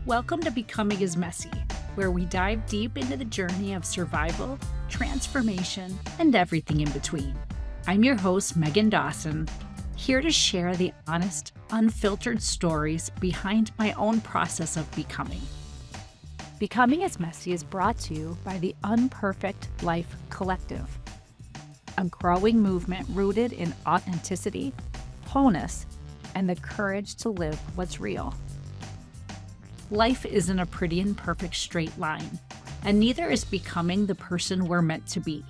Welcome to Becoming is Messy, where we dive deep into the journey of survival, transformation, and everything in between. I'm your host, Megan Dawson, here to share the honest, unfiltered stories behind my own process of becoming. Becoming is Messy is brought to you by the Unperfect Life Collective, a growing movement rooted in authenticity, wholeness, and the courage to live what's real. Life isn't a pretty and perfect straight line, and neither is becoming the person we're meant to be.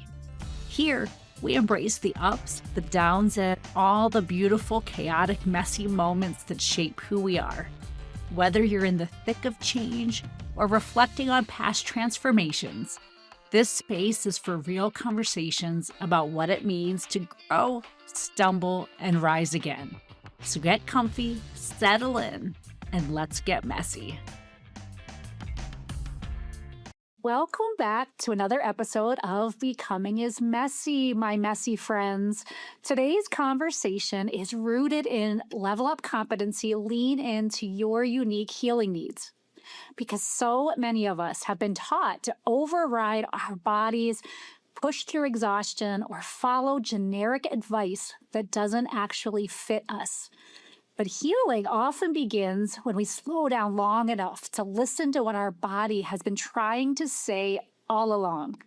Here, we embrace the ups, the downs, and all the beautiful, chaotic, messy moments that shape who we are. Whether you're in the thick of change or reflecting on past transformations, this space is for real conversations about what it means to grow, stumble, and rise again. So get comfy, settle in, and let's get messy. Welcome back to another episode of Becoming is Messy, my messy friends. Today's conversation is rooted in level up competency, lean into your unique healing needs. Because so many of us have been taught to override our bodies, push through exhaustion, or follow generic advice that doesn't actually fit us. But healing often begins when we slow down long enough to listen to what our body has been trying to say all along.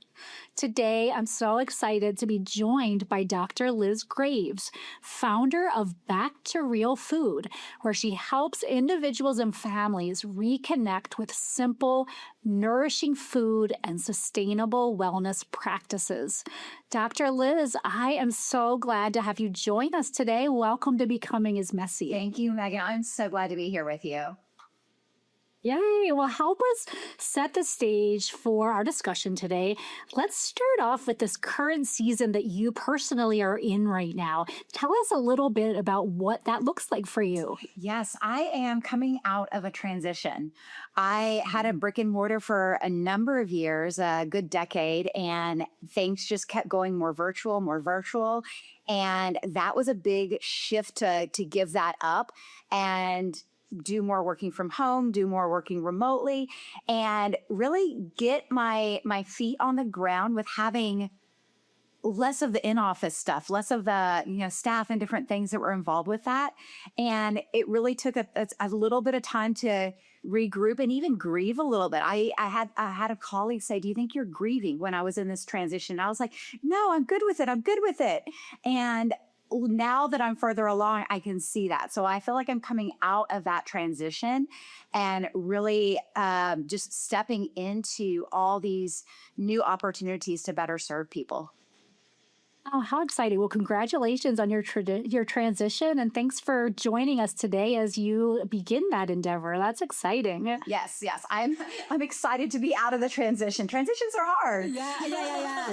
Today, I'm so excited to be joined by Dr. Liz Graves, founder of Back to Real Food, where she helps individuals and families reconnect with simple, nourishing food and sustainable wellness practices. Dr. Liz, I am so glad to have you join us today. Welcome to Becoming is Messy. Thank you, Megan. I'm so glad to be here with you. Yay. Well, help us set the stage for our discussion today. Let's start off with this current season that you personally are in right now. Tell us a little bit about what that looks like for you. Yes, I am coming out of a transition. I had a brick and mortar for a number of years, a good decade, and things just kept going more virtual. And that was a big shift to give that up and do more working from home, do more working remotely, and really get my feet on the ground with having less of the in-office stuff, less of the staff and different things that were involved with that. And it really took a little bit of time to regroup and even grieve a little bit. I had a colleague say, "Do you think you're grieving?" when I was in this transition. I was like, "No, I'm good with it. I'm good with it." And now that I'm further along, I can see that. So I feel like I'm coming out of that transition and really just stepping into all these new opportunities to better serve people. Oh, how exciting. Well, congratulations on your transition, and thanks for joining us today as you begin that endeavor. That's exciting. Yes. I'm excited to be out of the transition. Transitions are hard. Yeah.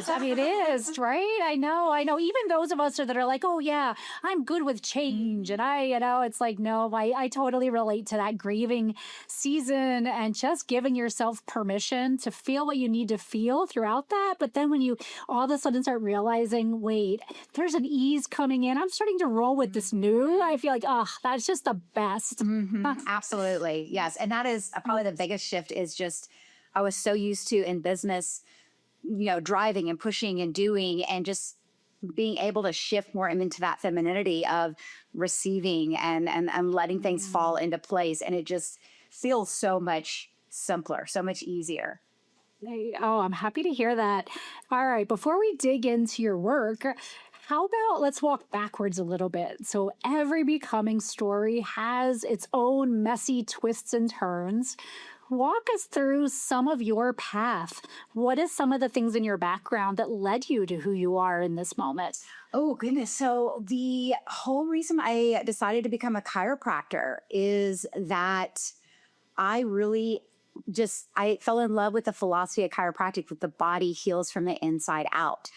I mean, it is, right? I know. Even those of us that are like, oh, yeah, I'm good with change. And it's like, no, I totally relate to that grieving season and just giving yourself permission to feel what you need to feel throughout that. But then when you all of a sudden start realizing, wait, there's an ease coming in, I'm starting to roll with this new, I feel like, oh, that's just the best. Absolutely. Yes. And that is probably the biggest shift is just, I was so used to in business, driving and pushing and doing and just being able to shift more into that femininity of receiving and letting things fall into place. And it just feels so much simpler, so much easier. Oh, I'm happy to hear that. All right, before we dig into your work, how about let's walk backwards a little bit? So every becoming story has its own messy twists and turns. Walk us through some of your path. What is some of the things in your background that led you to who you are in this moment? Oh, goodness. So the whole reason I decided to become a chiropractor is that I really I fell in love with the philosophy of chiropractic, that the body heals from the inside out.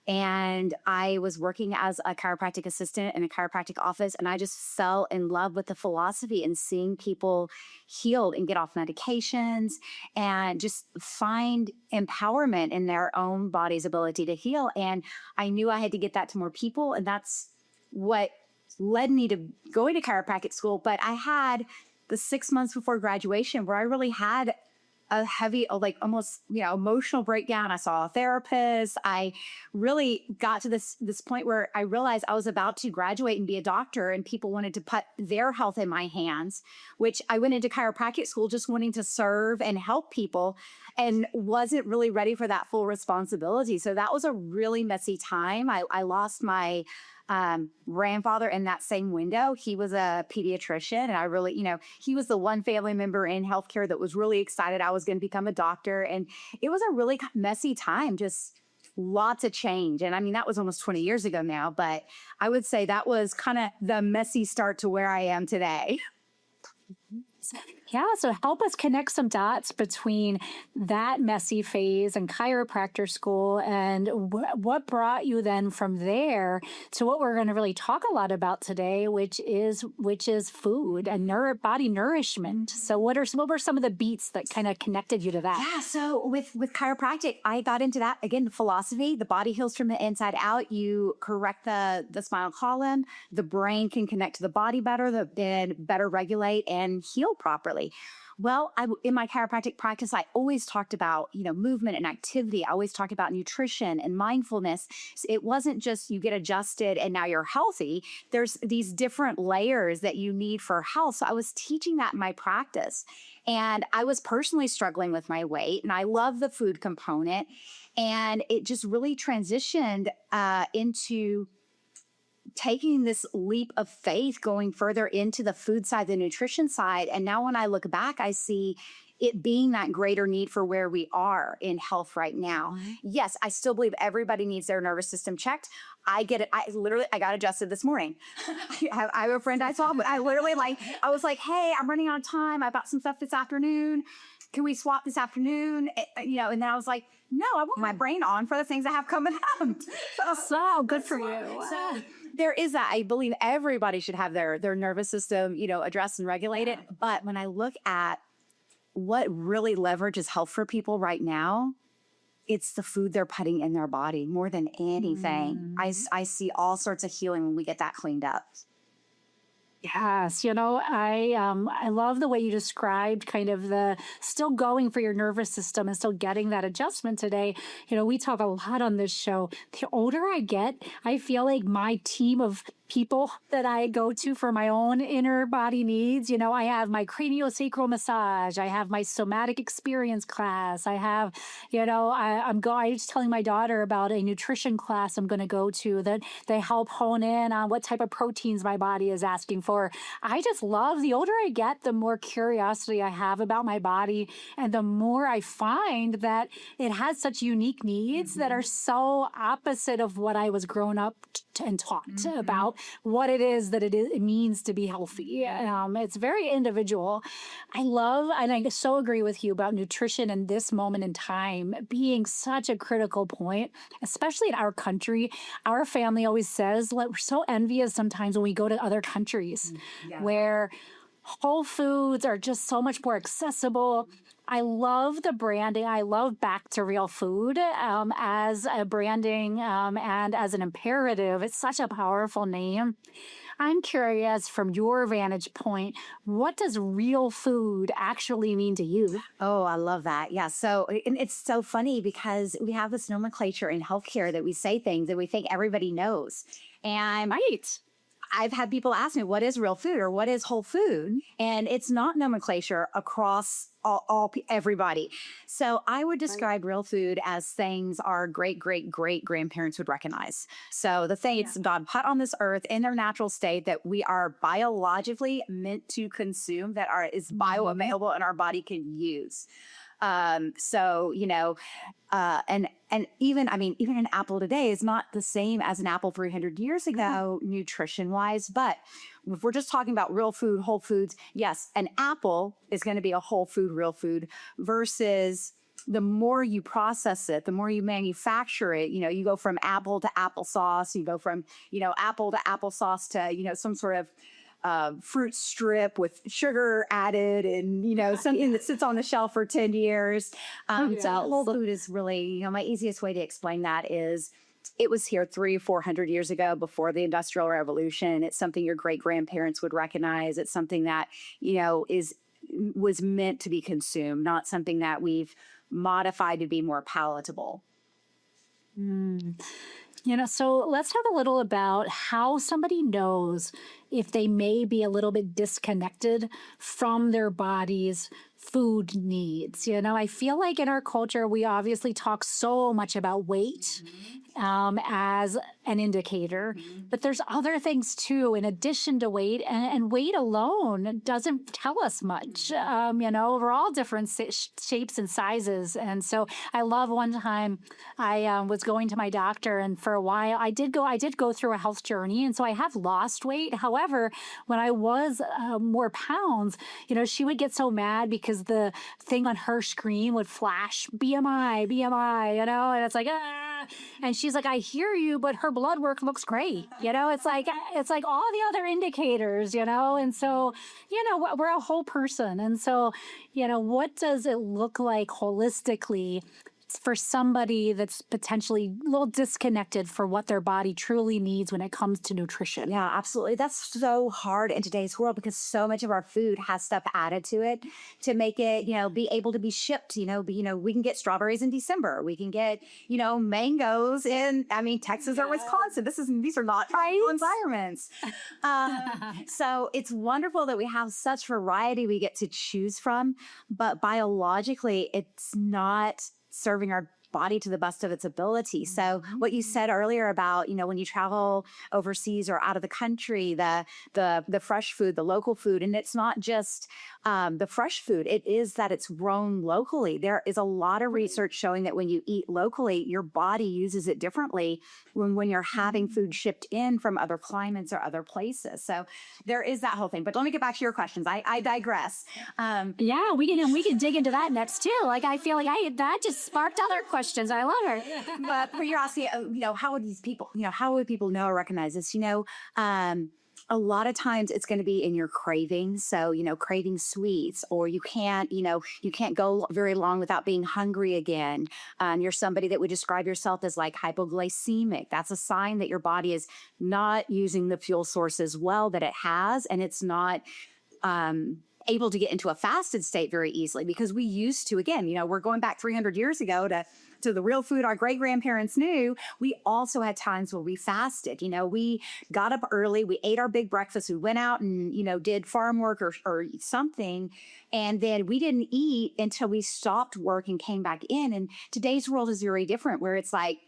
And I was working as a chiropractic assistant in a chiropractic office, and I just fell in love with the philosophy and seeing people healed and get off medications and just find empowerment in their own body's ability to heal. And I knew I had to get that to more people, and that's what led me to going to chiropractic school. But I had the 6 months before graduation where I really had a heavy, like almost, emotional breakdown. I saw a therapist. I really got to this point where I realized I was about to graduate and be a doctor, and people wanted to put their health in my hands, which I went into chiropractic school just wanting to serve and help people, and wasn't really ready for that full responsibility. So that was a really messy time. I lost my grandfather in that same window. He was a pediatrician, and I really, he was the one family member in healthcare that was really excited I was going to become a doctor. And it was a really messy time, just lots of change. And I mean, that was almost 20 years ago now, but I would say that was kind of the messy start to where I am today. Yeah, so help us connect some dots between that messy phase and chiropractor school, and what brought you then from there to what we're going to really talk a lot about today, which is food and body nourishment. So what were some of the beats that kind of connected you to that? Yeah, so with chiropractic, I got into that again. The philosophy: the body heals from the inside out. You correct the spinal column, the brain can connect to the body better, then better regulate and heal properly. Well, in my chiropractic practice, I always talked about, movement and activity. I always talked about nutrition and mindfulness. It wasn't just you get adjusted and now you're healthy. There's these different layers that you need for health. So I was teaching that in my practice, and I was personally struggling with my weight, and I love the food component. And it just really transitioned into taking this leap of faith, going further into the food side, the nutrition side. And now when I look back, I see it being that greater need for where we are in health right now. Mm-hmm. Yes, I still believe everybody needs their nervous system checked. I get it. I got adjusted this morning. I have a friend I saw, but I was like, hey, I'm running out of time. I bought some stuff this afternoon. Can we swap this afternoon? And then I was like, no, I want my brain on for the things I have coming up. So good for you. So there is that. I believe everybody should have their nervous system, addressed and regulated. But when I look at what really leverages health for people right now, it's the food they're putting in their body more than anything. I see all sorts of healing when we get that cleaned up. Yes, I love the way you described kind of the still going for your nervous system and still getting that adjustment today. We talk a lot on this show. The older I get, I feel like my team of people that I go to for my own inner body needs. I have my craniosacral massage. I have my somatic experience class. I have, I was telling my daughter about a nutrition class I'm going to go to that they help hone in on what type of proteins my body is asking for. I just love, the older I get, the more curiosity I have about my body, and the more I find that it has such unique needs that are so opposite of what I was grown up and taught about what it is that it means to be healthy. It's very individual. I love, and I so agree with you about nutrition in this moment in time being such a critical point, especially in our country. Our family always says, we're so envious sometimes when we go to other countries where whole foods are just so much more accessible. I love the branding. I love Back to Real Food as a branding and as an imperative. It's such a powerful name. I'm curious, from your vantage point, what does real food actually mean to you? Oh, I love that. Yeah. So, and it's so funny because we have this nomenclature in healthcare that we say things that we think everybody knows. And I've had people ask me, what is real food or what is whole food? And it's not nomenclature across everybody. So I would describe real food as things our great grandparents would recognize. So the things God put on this earth in their natural state that we are biologically meant to consume, that is bioavailable and our body can use. And even an apple today is not the same as an apple 300 years ago, nutrition wise. But if we're just talking about real food, whole foods, yes, an apple is going to be a whole food, real food, versus the more you process it, the more you manufacture it. You go from apple to applesauce, you go from, apple to applesauce to, some sort of fruit strip with sugar added and, something that sits on the shelf for 10 years. So whole food is really, my easiest way to explain that is it was here 300 or 400 years ago before the Industrial Revolution. It's something your great grandparents would recognize. It's something that, is was meant to be consumed, not something that we've modified to be more palatable. So let's talk a little about how somebody knows if they may be a little bit disconnected from their body's food needs. I feel like in our culture, we obviously talk so much about weight as an indicator, but there's other things too, in addition to weight, and weight alone doesn't tell us much. We're all different shapes and sizes. And so I love one time I was going to my doctor, and for a while I did go through a health journey. And so I have lost weight. However, when I was more pounds, she would get so mad because the thing on her screen would flash BMI, and it's like, and she's like, I hear you, but her blood work looks great. It's like all the other indicators, and so, we're a whole person. And so, what does it look like holistically for somebody that's potentially a little disconnected for what their body truly needs when it comes to nutrition? Yeah, absolutely. That's so hard in today's world because so much of our food has stuff added to it to make it, be able to be shipped. We can get strawberries in December. We can get, mangoes in, Texas or Wisconsin. These are not tropical environments. So it's wonderful that we have such variety we get to choose from, but biologically, it's not serving our body to the best of its ability. So what you said earlier about, when you travel overseas or out of the country, the fresh food, the local food, and it's not just the fresh food, it is that it's grown locally. There is a lot of research showing that when you eat locally, your body uses it differently when you're having food shipped in from other climates or other places. So there is that whole thing. But let me get back to your questions. I digress. Yeah, we can dig into that next too. Like I feel like that just sparked other questions. I love her. But for your asking, how would these people, how would people know or recognize this? A lot of times it's going to be in your cravings. So, craving sweets, or you can't go very long without being hungry again. You're somebody that would describe yourself as like hypoglycemic. That's a sign that your body is not using the fuel sources well that it has, and it's not able to get into a fasted state very easily, because we used to, again, we're going back 300 years ago to the real food our great grandparents knew. We also had times where we fasted. We got up early, we ate our big breakfast, we went out and, did farm work or something. And then we didn't eat until we stopped work and came back in. And today's world is very different, where it's like,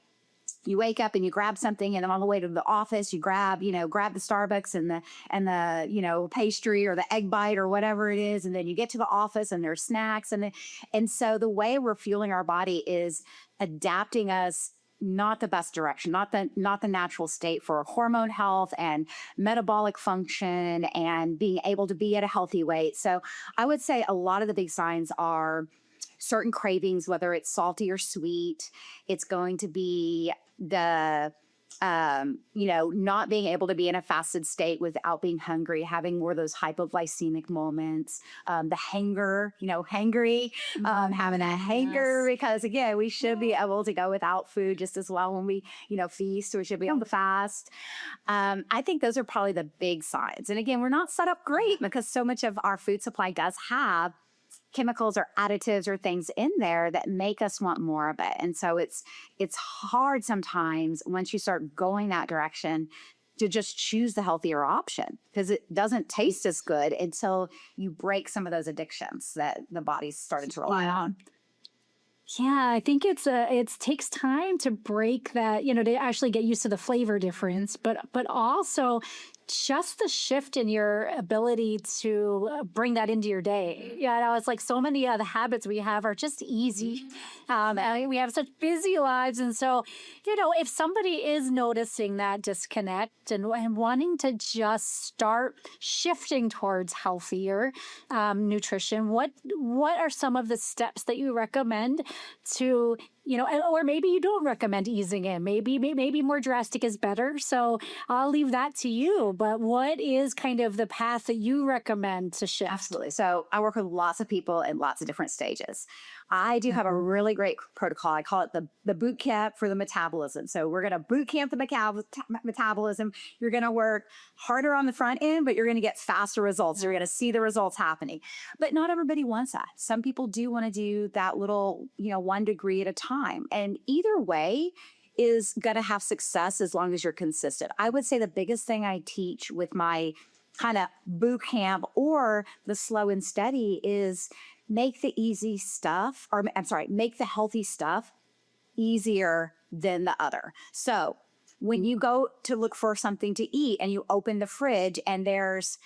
you wake up and you grab something, and then on the way to the office, you grab the Starbucks and the pastry or the egg bite or whatever it is. And then you get to the office and there's snacks. And so the way we're fueling our body is adapting us not the best direction, not the natural state for hormone health and metabolic function and being able to be at a healthy weight. So I would say a lot of the big signs are certain cravings, whether it's salty or sweet. It's going to be the not being able to be in a fasted state without being hungry, having more of those hypoglycemic moments, the hanger, hangry, having a hanger, because again, we should be able to go without food just as well when we, feast, so we should be able to fast. I think those are probably the big signs. And again, we're not set up great because so much of our food supply does have chemicals or additives or things in there that make us want more of it. And so it's hard sometimes once you start going that direction to just choose the healthier option, because it doesn't taste as good until you break some of those addictions that the body's started to rely on. Yeah, I think it takes time to break that, to actually get used to the flavor difference, but also just the shift in your ability to bring that into your day. It's like so many of the habits we have are just easy. We have such busy lives. And so, if somebody is noticing that disconnect and wanting to just start shifting towards healthier nutrition, what are some of the steps that you recommend to or maybe you don't recommend easing in. Maybe more drastic is better. So I'll leave that to you. But what is kind of the path that you recommend to shift? Absolutely. So I work with lots of people in lots of different stages. I do have a really great protocol. I call it the boot camp for the metabolism. So we're going to boot camp the metabolism. You're going to work harder on the front end, but you're going to get faster results. You're going to see the results happening. But not everybody wants that. Some people do want to do that little, 1 degree at a time. And either way is going to have success as long as you're consistent. I would say the biggest thing I teach with my kind of boot camp or the slow and steady is make the easy stuff, or I'm sorry, make the healthy stuff easier than the other. So when you go to look for something to eat and you open the fridge and there's,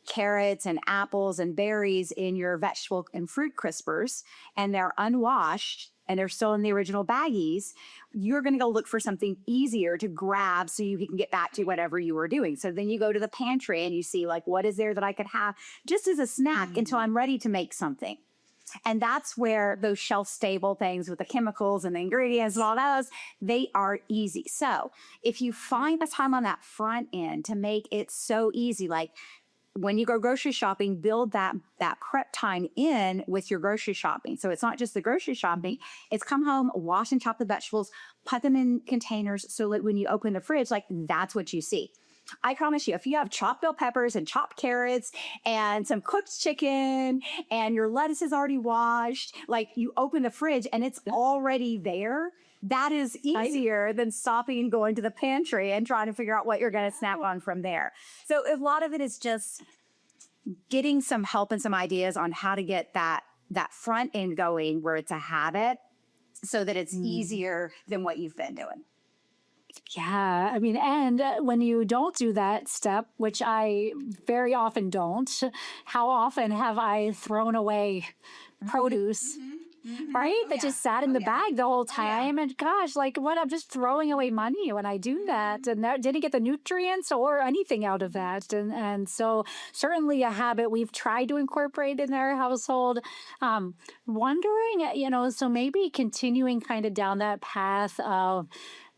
carrots and apples and berries in your vegetable and fruit crispers and they're unwashed and they're still in the original baggies, you're going to go look for something easier to grab so you can get back to whatever you were doing. So then you go to the pantry and you see like, what is there that I could have just as a snack until I'm ready to make something. And that's where those shelf stable things with the chemicals and the ingredients and all those, they are easy. So if you find the time on that front end to make it so easy, like when you go grocery shopping, build that prep time in with your grocery shopping. So it's not just the grocery shopping, it's come home, wash and chop the vegetables, put them in containers so that when you open the fridge, like that's what you see. I promise you, if you have chopped bell peppers and chopped carrots and some cooked chicken and your lettuce is already washed, like you open the fridge and it's already there. That is easier than stopping and going to the pantry and trying to figure out what you're going to snap on from there. So a lot of it is just getting some help and some ideas on how to get that front end going where it's a habit so that it's easier than what you've been doing. Yeah, I mean, and when you don't do that step, which I very often don't, how often have I thrown away produce? Right? That just sat in the bag the whole time. And gosh, like what? I'm just throwing away money when I do that. And that didn't get the nutrients or anything out of that. And so certainly a habit we've tried to incorporate in our household. Wondering, so maybe continuing kind of down that path of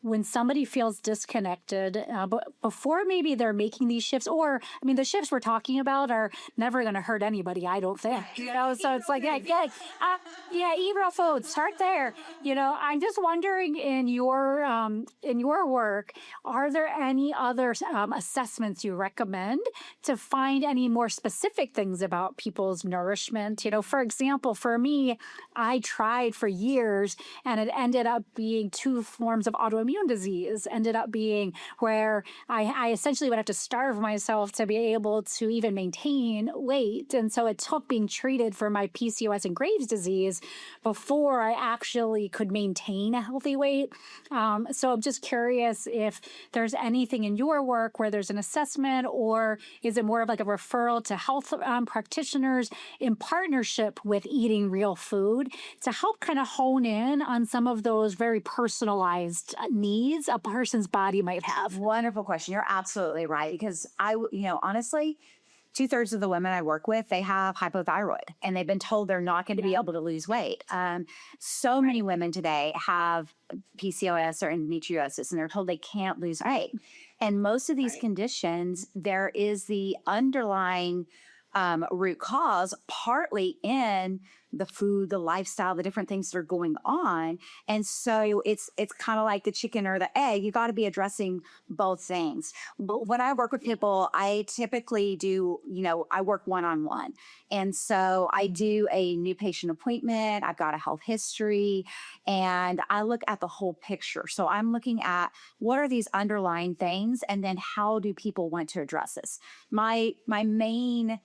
when somebody feels disconnected, but before maybe they're making these shifts, or I mean, the shifts we're talking about are never going to hurt anybody, I don't think. So it's like, eat real food. Start there. I'm just wondering in your work, are there any other assessments you recommend to find any more specific things about people's nourishment? For example, for me, I tried for years, and it ended up being 2 forms of autoimmune disease. Ended up being where I essentially would have to starve myself to be able to even maintain weight. And so it took being treated for my PCOS and Graves' disease before I actually could maintain a healthy weight. So I'm just curious if there's anything in your work where there's an assessment, or is it more of like a referral to health practitioners in partnership with Eating Real Food to help kind of hone in on some of those very personalized needs a person's body might have? Wonderful question. You're absolutely right. Because honestly, 2/3 of the women I work with, they have hypothyroid and they've been told they're not going to be able to lose weight. So many women today have PCOS or endometriosis and they're told they can't lose weight. And most of these conditions, there is the underlying root cause partly in the food, the lifestyle, the different things that are going on. And so it's kind of like the chicken or the egg. You got to be addressing both things. But when I work with people, I typically do, I work one-on-one. And so I do a new patient appointment. I've got a health history and I look at the whole picture. So I'm looking at what are these underlying things and then how do people want to address this? My main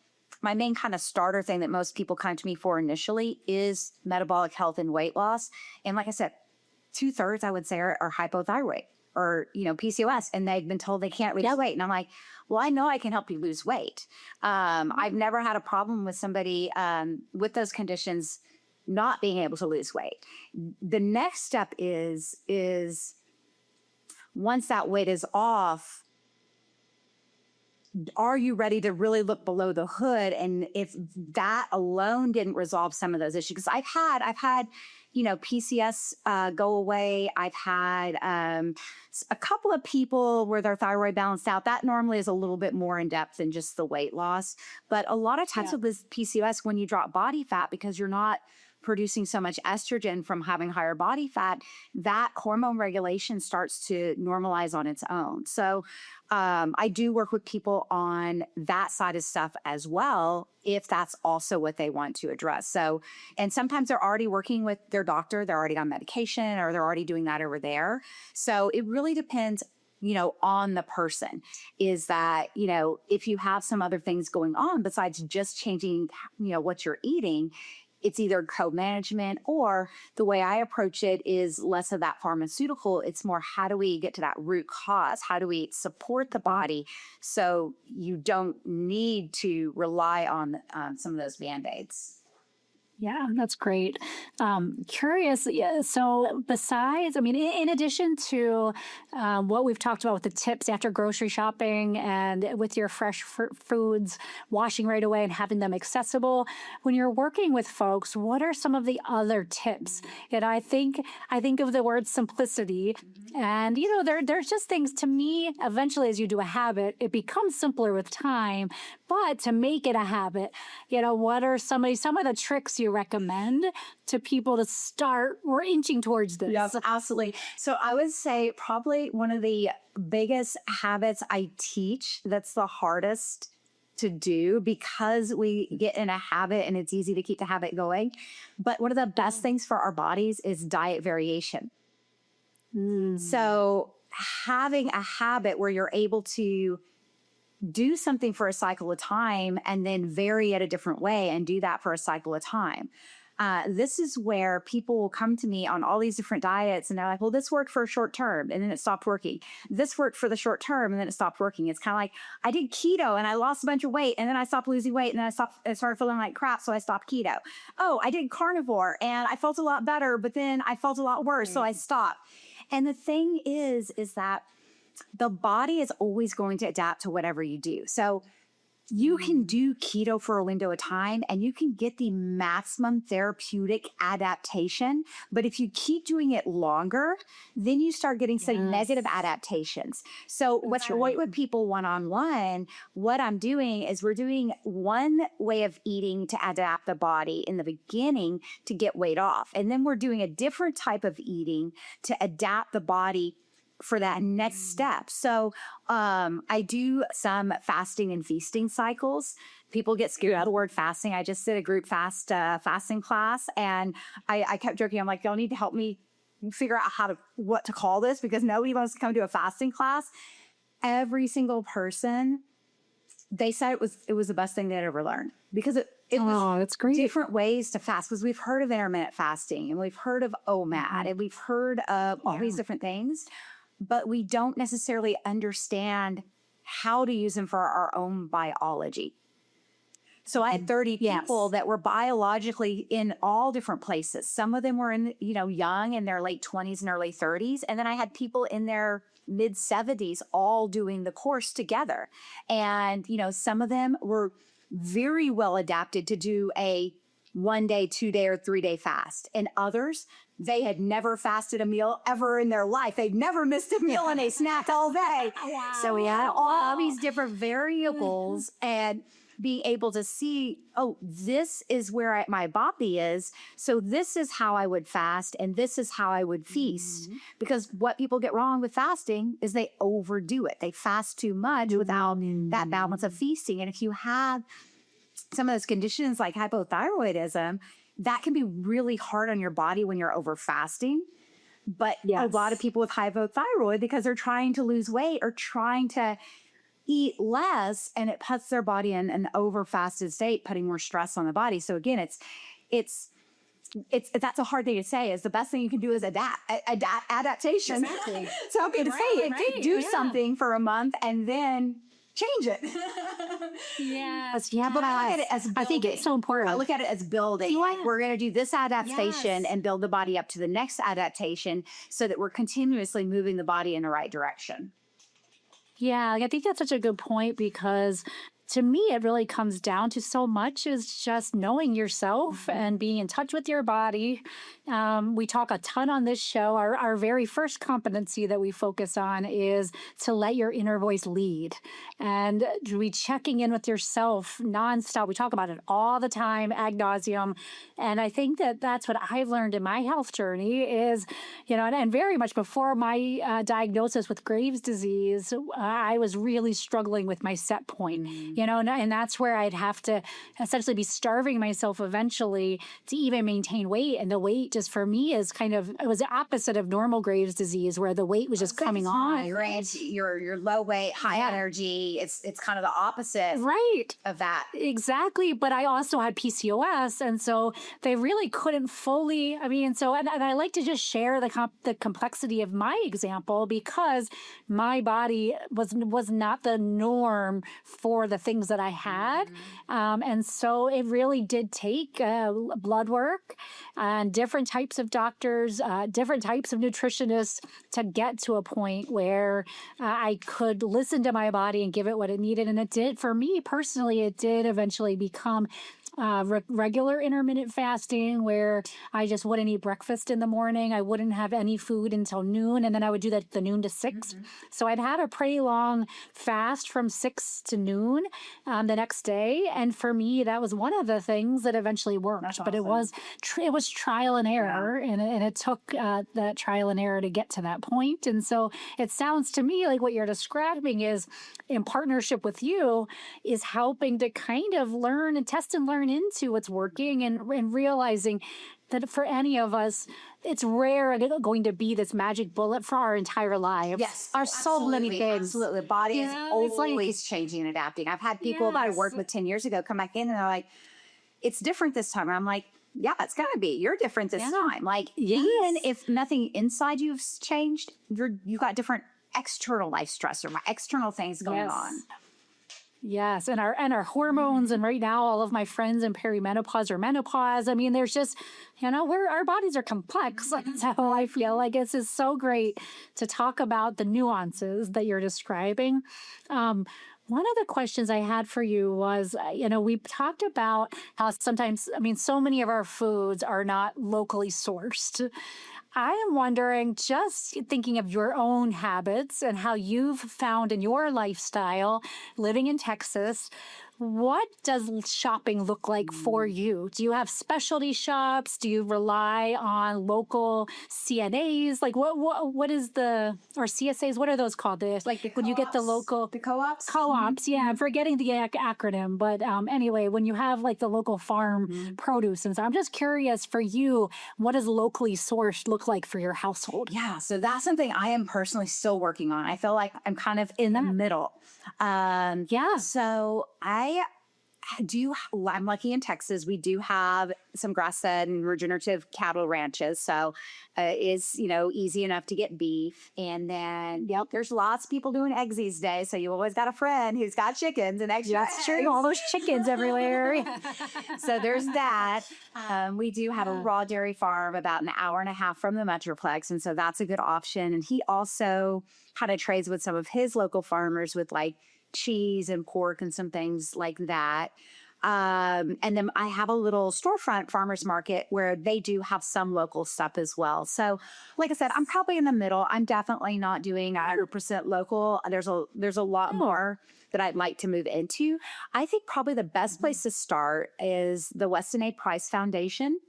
kind of starter thing that most people come to me for initially is metabolic health and weight loss. And like I said, 2/3 I would say are hypothyroid or, PCOS, and they've been told they can't lose weight. And I'm like, well, I know I can help you lose weight. I've never had a problem with somebody with those conditions not being able to lose weight. The next step is once that weight is off, are you ready to really look below the hood? And if that alone didn't resolve some of those issues, because I've had, PCS go away. I've had a couple of people where their thyroid balanced out. That normally is a little bit more in depth than just the weight loss. But a lot of times with this PCOS, when you drop body fat, because you're not producing so much estrogen from having higher body fat, that hormone regulation starts to normalize on its own. So I do work with people on that side of stuff as well, if that's also what they want to address. So, and sometimes they're already working with their doctor, they're already on medication, or they're already doing that over there. So it really depends, on the person. Is that, if you have some other things going on besides just changing, what you're eating, it's either co-management, or the way I approach it is less of that pharmaceutical. It's more, how do we get to that root cause? How do we support the body so you don't need to rely on some of those Band-Aids? Yeah, that's great. Curious. Yeah, so besides, in addition to what we've talked about with the tips after grocery shopping and with your fresh foods, washing right away and having them accessible, when you're working with folks, what are some of the other tips? And I think of the word simplicity, and there's just things, to me, eventually as you do a habit, it becomes simpler with time. But to make it a habit, what are some of the tricks you recommend to people to start? We're inching towards this. Yes, absolutely. So I would say probably one of the biggest habits I teach that's the hardest to do, because we get in a habit and it's easy to keep the habit going. But one of the best things for our bodies is diet variation. So having a habit where you're able to do something for a cycle of time and then vary it a different way and do that for a cycle of time. This is where people will come to me on all these different diets and they're like, well, this worked for a short term and then it stopped working. This worked for the short term and then it stopped working. It's kind of like, I did keto and I lost a bunch of weight and then I stopped losing weight and then I started feeling like crap. So I stopped keto. Oh, I did carnivore and I felt a lot better, but then I felt a lot worse. So I stopped. And the thing is that the body is always going to adapt to whatever you do. So you can do keto for a window of time and you can get the maximum therapeutic adaptation. But if you keep doing it longer, then you start getting some negative adaptations. So what's your weight with people one-on-one, what I'm doing is we're doing one way of eating to adapt the body in the beginning to get weight off. And then we're doing a different type of eating to adapt the body for that next step. So I do some fasting and feasting cycles. People get scared out of the word fasting. I just did a group fasting class, and I kept joking. I'm like, y'all need to help me figure out what to call this, because nobody wants to come to a fasting class. Every single person, they said it was the best thing they'd ever learned, because it was that's great. Different ways to fast, because we've heard of intermittent fasting and we've heard of OMAD and we've heard of all these different things, but we don't necessarily understand how to use them for our own biology. So I had 30 people that were biologically in all different places. Some of them were young, in their late 20s and early 30s. And then I had people in their mid 70s all doing the course together. And, some of them were very well adapted to do a 1 day, 2 day, or 3 day fast. And others, they had never fasted a meal ever in their life. They'd never missed a meal and they snacked all day. Wow. So we had all these different variables and being able to see, oh, this is where my body is. So this is how I would fast and this is how I would feast. Because what people get wrong with fasting is they overdo it. They fast too much without that balance of feasting. And if you have some of those conditions like hypothyroidism, that can be really hard on your body when you're over fasting. But a lot of people with hypothyroid, because they're trying to lose weight or trying to eat less, and it puts their body in an over fasted state, putting more stress on the body. So again, it's that's a hard thing to say. Is the best thing you can do is adaptation. Exactly. So I'm going to say it could do something for a month and then change it. Yes. Yeah, but I look at it as I think it's so important. I look at it as building. We're going to do this adaptation and build the body up to the next adaptation so that we're continuously moving the body in the right direction. Yeah, I think that's such a good point because to me, it really comes down to so much is just knowing yourself and being in touch with your body. We talk a ton on this show. Our very first competency that we focus on is to let your inner voice lead and to be checking in with yourself nonstop. We talk about it all the time, ad nauseum. And I think that that's what I've learned in my health journey is, and very much before my diagnosis with Graves' disease, I was really struggling with my set point. And that's where I'd have to essentially be starving myself eventually to even maintain weight. And the weight just for me is it was the opposite of normal Graves' disease where the weight was just coming on. Right. You're low weight, high energy. It's kind of the opposite of that. Exactly. But I also had PCOS. And so they really couldn't fully, and I like to just share the complexity of my example because my body was not the norm for the things that I had. And so it really did take blood work and different types of doctors, different types of nutritionists to get to a point where I could listen to my body and give it what it needed. And it did, for me personally, it did eventually become regular intermittent fasting where I just wouldn't eat breakfast in the morning. I wouldn't have any food until noon. And then I would do the noon to 6. So I'd had a pretty long fast from 6 to noon the next day. And for me, that was one of the things that eventually worked. That's but it awesome. was trial and error. And it took that trial and error to get to that point. And so it sounds to me like what you're describing is in partnership with you is helping to kind of learn and test and learn into what's working and realizing that for any of us, it's rare going to be this magic bullet for our entire lives. Yes. Are so many things. Absolutely. The body is it's always changing and adapting. I've had people that I worked with 10 years ago come back in and they're like, it's different this time. And I'm like, yeah, it's going to be. You're different this time. Like, even if nothing inside you've changed, you've got different external life stress or external things going on. Yes, and our hormones, and right now all of my friends in perimenopause or menopause. There's just, where our bodies are complex. That's how I feel like it's just so great to talk about the nuances that you're describing. One of the questions I had for you was, we talked about how sometimes, so many of our foods are not locally sourced. I am wondering, just thinking of your own habits and how you've found in your lifestyle living in Texas, what does shopping look like for you? Do you have specialty shops? Do you rely on local CNAs? Like what is or CSAs? What are those called? When you get the local co-ops? Co-ops, yeah. I'm forgetting the acronym, but anyway, when you have the local farm produce, and so I'm just curious for you, what does locally sourced look like for your household? Yeah, so that's something I am personally still working on. I feel like I'm kind of in the middle. So I'm lucky in Texas. We do have some grass-fed and regenerative cattle ranches. So it's, easy enough to get beef. And then, there's lots of people doing eggs these days. So you always got a friend who's got chickens and extra That's true. All those chickens everywhere. So there's that. We do have a raw dairy farm about an hour and a half from the Metroplex. And so that's a good option. And he also kind of trades with some of his local farmers with cheese and pork and some things like that. And then I have a little storefront farmers market where they do have some local stuff as well. So like I said, I'm probably in the middle. I'm definitely not doing 100% local. There's a lot more that I'd like to move into. I think probably the best place to start is the Weston A. Price Foundation.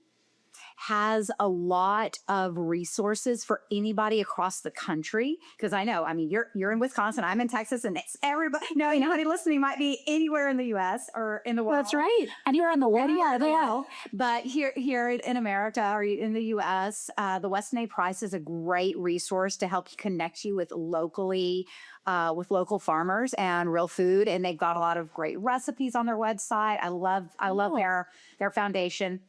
Has a lot of resources for anybody across the country. Because I know, you're in Wisconsin, I'm in Texas, and it's everybody. No, anybody listening might be anywhere in the U.S. or in the world. That's right. And you're on the world. Yeah. But here in America or in the U.S., the Weston A. Price is a great resource to help connect you with local farmers and real food. And they've got a lot of great recipes on their website. I love their foundation.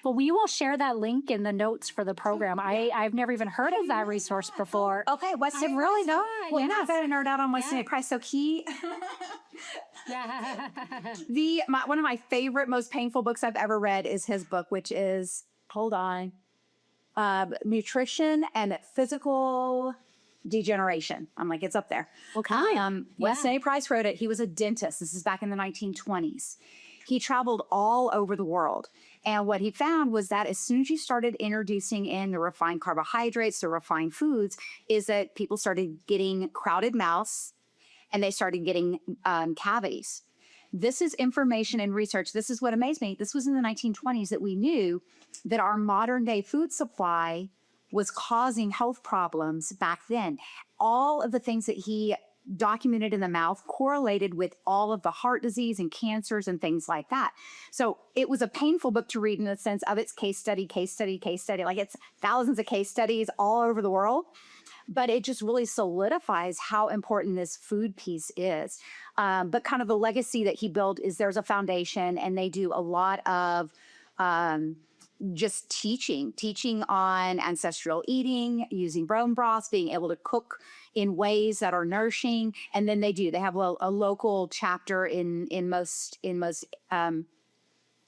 Well, we will share that link in the notes for the program. I've never even heard of that resource before. Okay, Weston really no. Well, yeah, I've got to nerd out on Weston A. Price. So one of my favorite, most painful books I've ever read is his book, which is Nutrition and Physical degeneration. I'm like, it's up there. Okay. Weston A. Price wrote it. He was a dentist. This is back in the 1920s. He traveled all over the world. And what he found was that as soon as you started introducing in the refined carbohydrates, the refined foods, is that people started getting crowded mouths and they started getting cavities. This is information and research. This is what amazed me. This was in the 1920s that we knew that our modern day food supply was causing health problems back then. All of the things that he documented in the mouth correlated with all of the heart disease and cancers and things like that. So it was a painful book to read in the sense of its case study. Like it's thousands of case studies all over the world. But it just really solidifies how important this food piece is. But kind of the legacy that he built is there's a foundation and they do a lot of just teaching on ancestral eating, using bone broths, being able to cook in ways that are nourishing. And then they have a local chapter in most I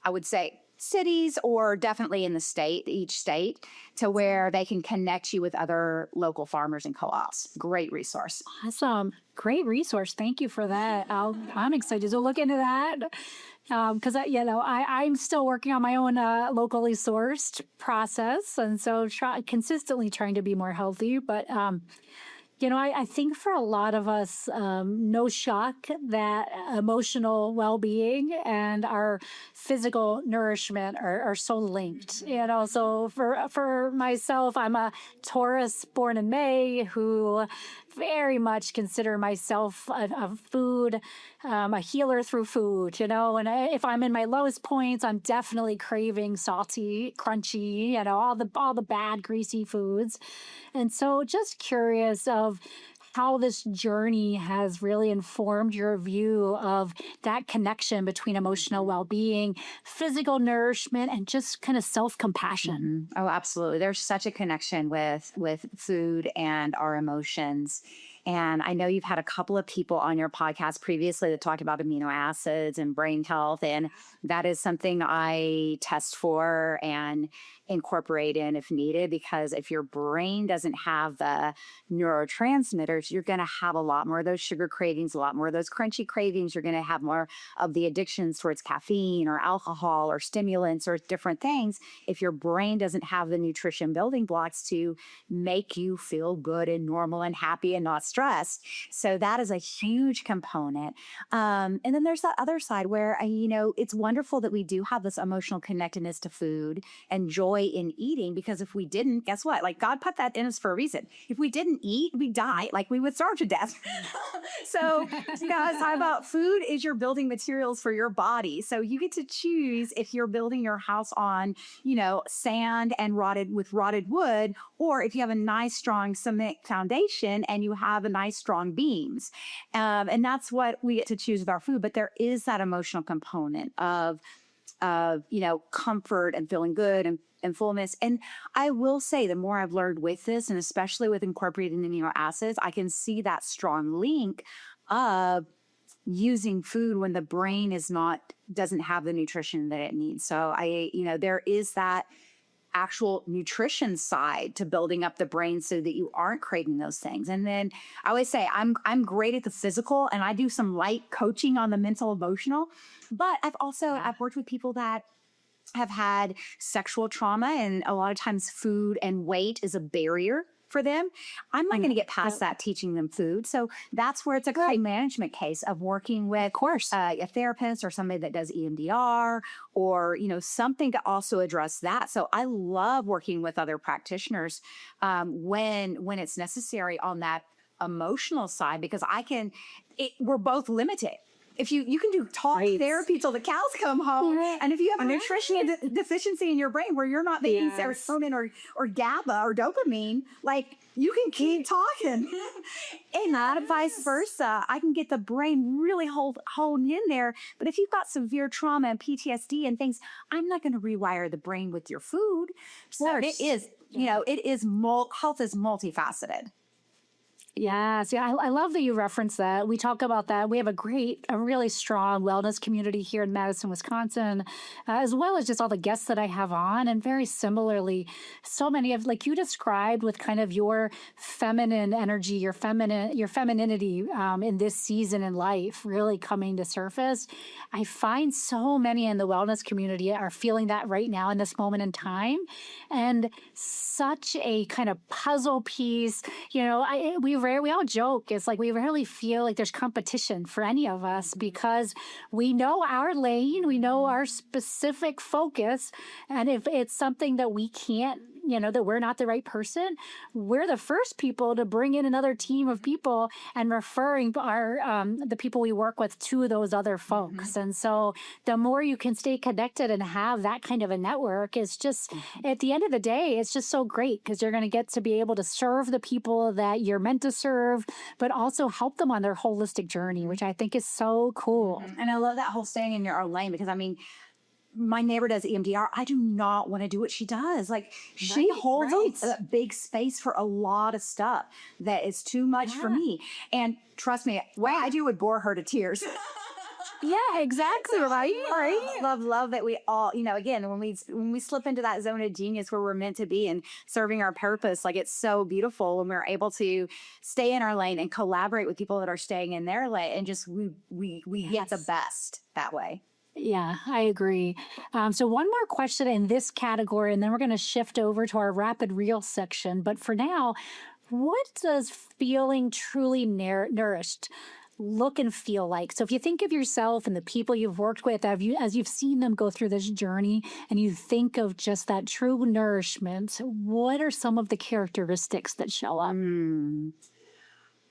would say cities, or definitely in each state, to where they can connect you with other local farmers and co-ops. Great resource. Awesome. Great resource. Thank you for that. I'm excited to look into that. Because I'm still working on my own locally sourced process, and so consistently trying to be more healthy. But I think for a lot of us, no shock that emotional well-being and our physical nourishment are so linked. So for myself, I'm a Taurus born in May who very much consider myself a food, a healer through food, and if I'm in my lowest points, I'm definitely craving salty, crunchy, all the bad, greasy foods. And so just curious of how this journey has really informed your view of that connection between emotional well-being, physical nourishment, and just kind of self-compassion. Oh, absolutely. There's such a connection with food and our emotions. And I know you've had a couple of people on your podcast previously that talked about amino acids and brain health. And that is something I test for and incorporate in if needed, because if your brain doesn't have the neurotransmitters, you're going to have a lot more of those sugar cravings, a lot more of those crunchy cravings. You're going to have more of the addictions towards caffeine or alcohol or stimulants or different things if your brain doesn't have the nutrition building blocks to make you feel good and normal and happy and not stressed. So that is a huge component. And then there's that other side where, it's wonderful that we do have this emotional connectedness to food and joy in eating, because if we didn't, guess what? Like, God put that in us for a reason. If we didn't eat, we'd die. Like, we would starve to death. So, guys, how about food is your building materials for your body? So you get to choose if you're building your house on, sand and rotted wood, or if you have a nice, strong cement foundation and you have a nice, strong beams. And that's what we get to choose with our food. But there is that emotional component of comfort and feeling good and fullness. And I will say, the more I've learned with this, and especially with incorporating amino acids, I can see that strong link of using food when the brain doesn't have the nutrition that it needs. So there is that actual nutrition side to building up the brain so that you aren't craving those things. And then I always say I'm great at the physical, and I do some light coaching on the mental, emotional, but I've worked with people that have had sexual trauma, and a lot of times food and weight is a barrier for them. I'm not going to get past that teaching them food. So that's where it's a pain management case of working with, of course, a therapist or somebody that does EMDR or, something to also address that. So I love working with other practitioners when it's necessary on that emotional side, because we're both limited. If you can do talk therapy till the cows come home, and if you have a nutrition deficiency in your brain where you're not making serotonin or GABA or dopamine, like, you can keep talking. And vice versa. I can get the brain really honed in there. But if you've got severe trauma and PTSD and things, I'm not going to rewire the brain with your food. So it is, health is multifaceted. Yes, yeah, I love that you reference that. We talk about that. We have a really strong wellness community here in Madison, Wisconsin, as well as just all the guests that I have on. And very similarly, so many of, like you described, with kind of your feminine energy, your femininity in this season in life really coming to surface. I find so many in the wellness community are feeling that right now in this moment in time, and such a kind of puzzle piece. We all joke. It's like we rarely feel like there's competition for any of us because we know our lane, we know our specific focus. And if it's something that we can't, that we're not the right person, we're the first people to bring in another team of people and referring the people we work with to those other folks. And so the more you can stay connected and have that kind of a network, is just at the end of the day, it's just so great because you're going to get to be able to serve the people that you're meant to serve, but also help them on their holistic journey, which I think is so cool. And I love that whole staying in your own lane, because I mean, my neighbor does EMDR. I do not want to do what she does. Like, she holds a big space for a lot of stuff that is too much for me. And trust me, what I do would bore her to tears. Yeah, exactly. Right. Love that we all, again, when we slip into that zone of genius where we're meant to be and serving our purpose, like, it's so beautiful when we're able to stay in our lane and collaborate with people that are staying in their lane, and just we get the best that way. Yeah, I agree. So one more question in this category, and then we're going to shift over to our rapid reel section. But for now, what does feeling truly nourished look and feel like? So if you think of yourself and the people you've worked with, as you've seen them go through this journey, and you think of just that true nourishment, what are some of the characteristics that show up?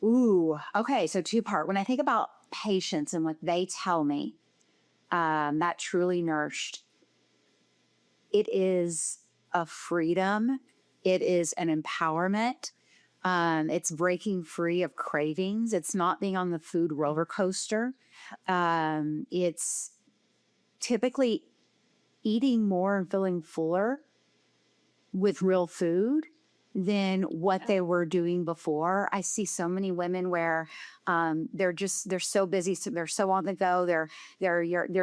Ooh, okay. So two-part. When I think about patients and what they tell me, that truly nourished, it is a freedom. It is an empowerment. It's breaking free of cravings. It's not being on the food roller coaster. It's typically eating more and feeling fuller with real food than what they were doing before. I see so many women where they're so busy, so they're so on the go. They're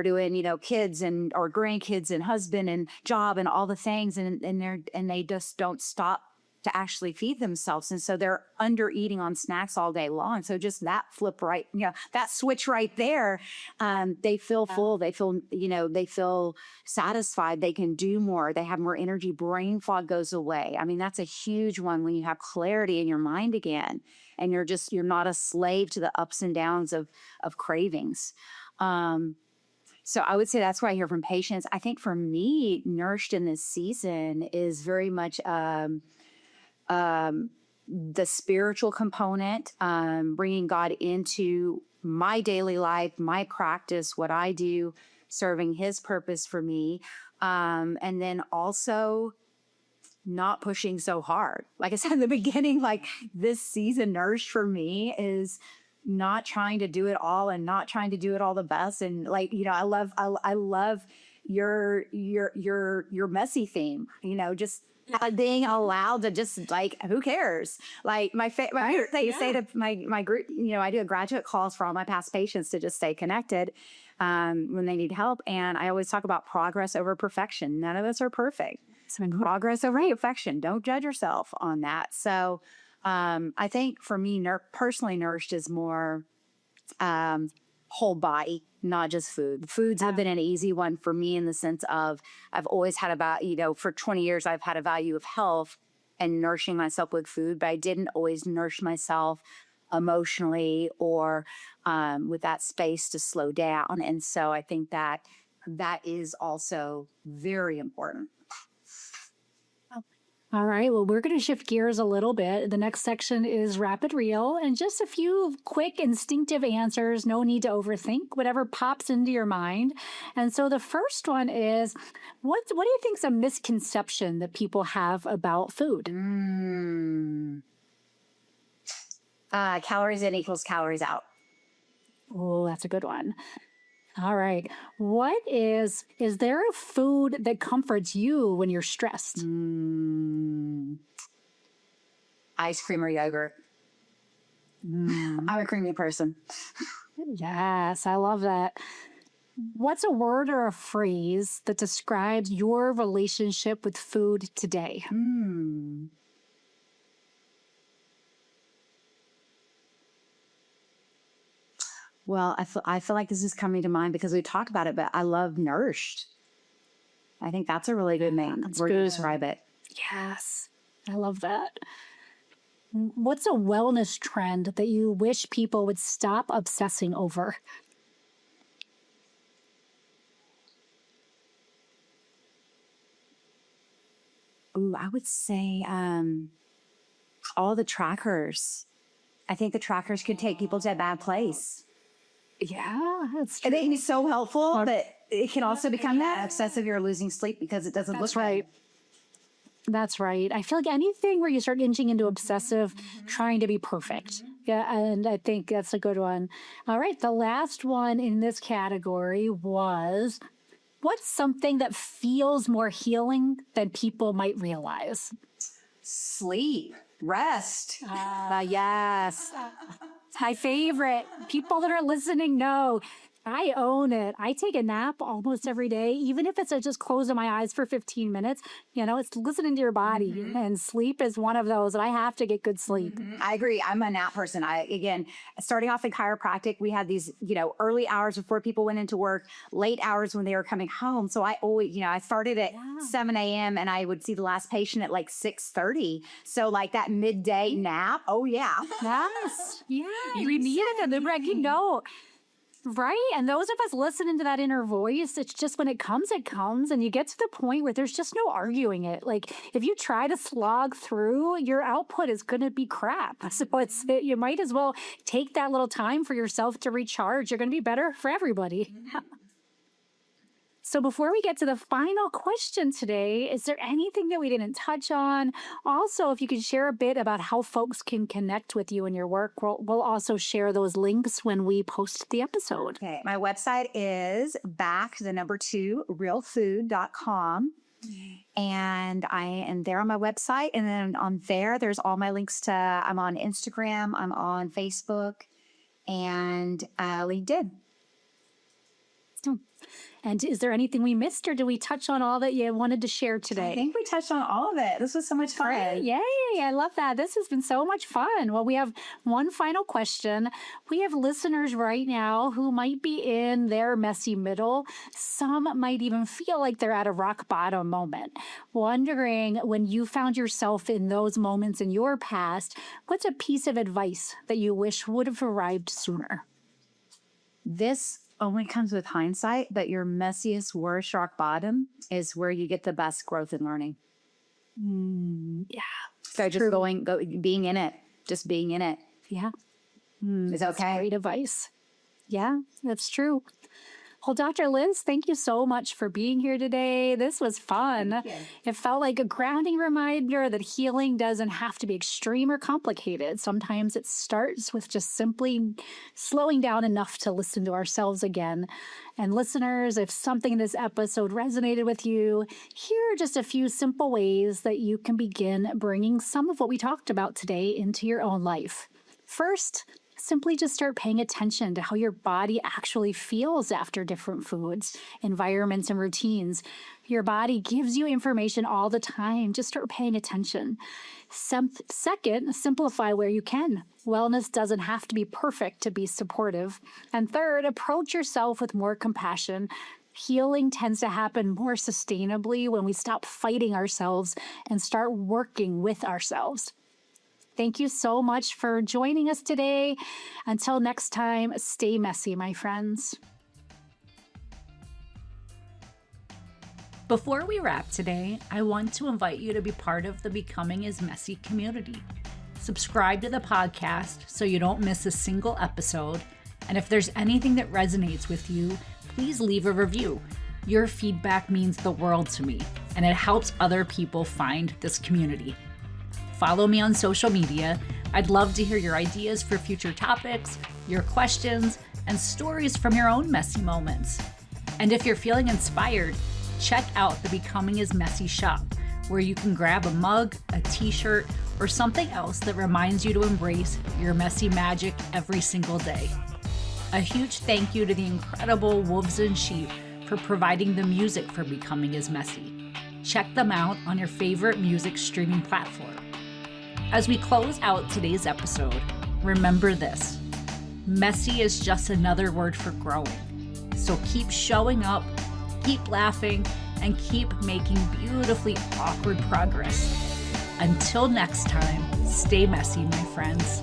doing, kids or grandkids and husband and job and all the things, and they just don't stop to actually feed themselves. And so they're under eating on snacks all day long. So just that flip right, that switch right there, they feel full. They feel satisfied. They can do more. They have more energy. Brain fog goes away. I mean, that's a huge one when you have clarity in your mind again, and you're not a slave to the ups and downs of cravings. So I would say that's what I hear from patients. I think for me, nourished in this season is very much, the spiritual component, bringing God into my daily life, my practice, what I do, serving His purpose for me. And then also not pushing so hard. Like I said in the beginning, like, this season nourished for me is not trying to do it all and not trying to do it all the best. And I love your messy theme, just being allowed to just, like, who cares? Like, my favorite thing say to my group, I do a graduate calls for all my past patients to just stay connected when they need help. And I always talk about progress over perfection. None of us are perfect. So progress over perfection. Don't judge yourself on that. So I think for me, personally, nourished is more whole body, not just food. Foods have been an easy one for me in the sense of I've always had for 20 years, I've had a value of health and nourishing myself with food, but I didn't always nourish myself emotionally or with that space to slow down. And so I think that is also very important. All right. Well, we're going to shift gears a little bit. The next section is rapid reel, and just a few quick instinctive answers. No need to overthink, whatever pops into your mind. And so the first one is, what do you think is a misconception that people have about food? Calories in equals calories out. Oh, that's a good one. All right. Is there a food that comforts you when you're stressed? Ice cream or yogurt. I'm a creamy person. Yes, I love that. What's a word or a phrase that describes your relationship with food today? Well, I feel like this is coming to mind because we talk about it, but I love nourished. I think that's a really good name word to good. describe it. Yes, I love that. What's a wellness trend that you wish people would stop obsessing over? Ooh, I would say all the trackers. I think the trackers could take people to a bad place. Yeah, that's I true. think it's so helpful, but it can also become that obsessive you're losing sleep because it doesn't look That's right. That's right. I feel like anything where you start inching into obsessive, trying to be perfect. Yeah, and I think that's a good one. All right, the last one in this category was, what's something that feels more healing than people might realize? Sleep, rest. Yes. My favorite. People that are listening know I own it. I take a nap almost every day, even if it's just closing my eyes for 15 minutes. It's listening to your body, and sleep is one of those. And I have to get good sleep. I agree. I'm a nap person. Again, starting off in chiropractic, we had these, early hours before people went into work, late hours when they were coming home. So I always, I started at 7 a.m. and I would see the last patient at like 6:30. So like that midday nap. Oh yeah. Yes. Yeah. We need it in the breaking note. Right. And those of us listening to that inner voice, it's just when it comes, and you get to the point where there's just no arguing it. Like if you try to slog through, your output is going to be crap. So you might as well take that little time for yourself to recharge. You're going to be better for everybody. So before we get to the final question today, is there anything that we didn't touch on? Also, if you could share a bit about how folks can connect with you and your work, we'll also share those links when we post the episode. Okay. My website is realfood.com. And I am there on my website. And then on there's all my links to, I'm on Instagram, I'm on Facebook, and LinkedIn. And is there anything we missed, or did we touch on all that you wanted to share today? I think we touched on all of it. This was so much fun. Yay, I love that. This has been so much fun. Well, we have one final question. We have listeners right now who might be in their messy middle. Some might even feel like they're at a rock bottom moment. Wondering, when you found yourself in those moments in your past, what's a piece of advice that you wish would have arrived sooner? This only comes with hindsight, but your messiest, worst rock bottom is where you get the best growth and learning. Yeah. So just being in it, just being in it. Yeah. Is okay. Great advice. Yeah, that's true. Well, Dr. Liz, thank you so much for being here today. This was fun. It felt like a grounding reminder that healing doesn't have to be extreme or complicated. Sometimes it starts with just simply slowing down enough to listen to ourselves again. And listeners, if something in this episode resonated with you, here are just a few simple ways that you can begin bringing some of what we talked about today into your own life. First, simply just start paying attention to how your body actually feels after different foods, environments, and routines. Your body gives you information all the time. Just start paying attention. Second, simplify where you can. Wellness doesn't have to be perfect to be supportive. And third, approach yourself with more compassion. Healing tends to happen more sustainably when we stop fighting ourselves and start working with ourselves. Thank you so much for joining us today. Until next time, stay messy, my friends. Before we wrap today, I want to invite you to be part of the Becoming is Messy community. Subscribe to the podcast so you don't miss a single episode. And if there's anything that resonates with you, please leave a review. Your feedback means the world to me, and it helps other people find this community. Follow me on social media. I'd love to hear your ideas for future topics, your questions, and stories from your own messy moments. And if you're feeling inspired, check out the Becoming is Messy shop, where you can grab a mug, a t-shirt, or something else that reminds you to embrace your messy magic every single day. A huge thank you to the incredible Wolves and Sheep for providing the music for Becoming is Messy. Check them out on your favorite music streaming platform. As we close out today's episode, remember this: messy is just another word for growing. So keep showing up, keep laughing, and keep making beautifully awkward progress. Until next time, stay messy, my friends.